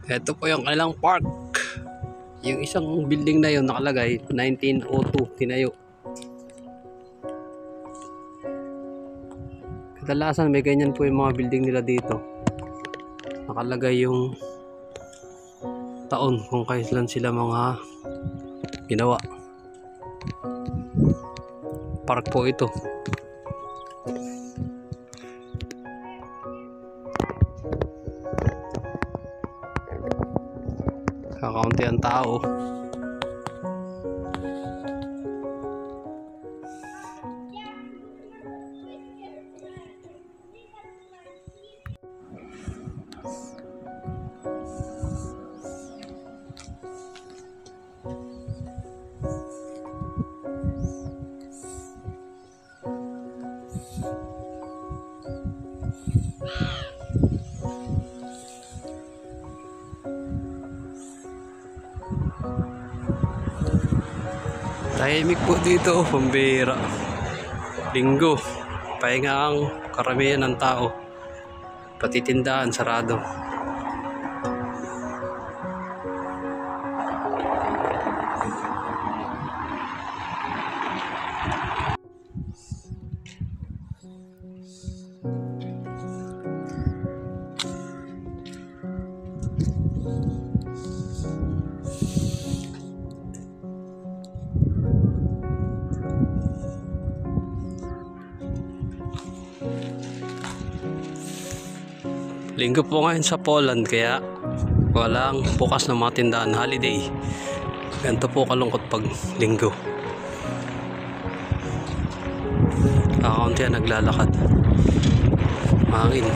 Ito po yung kanilang park. Yung isang building na yun nakalagay 1902 tinayo. Kadalasan may ganyan po yung mga building nila dito. Nakalagay yung taon kung kailan sila mga ginawa. Park po ito. Kakaunti ang tao. Tahimik po dito, pambira. Linggo, pahinga ang karamihan ng tao. Pati tindahan sarado. Linggo po ngayon sa Poland kaya walang bukas ng mga tindahan, holiday. Ganito po kalungkot pag linggo. Kakaunti ang naglalakad. Mahangin.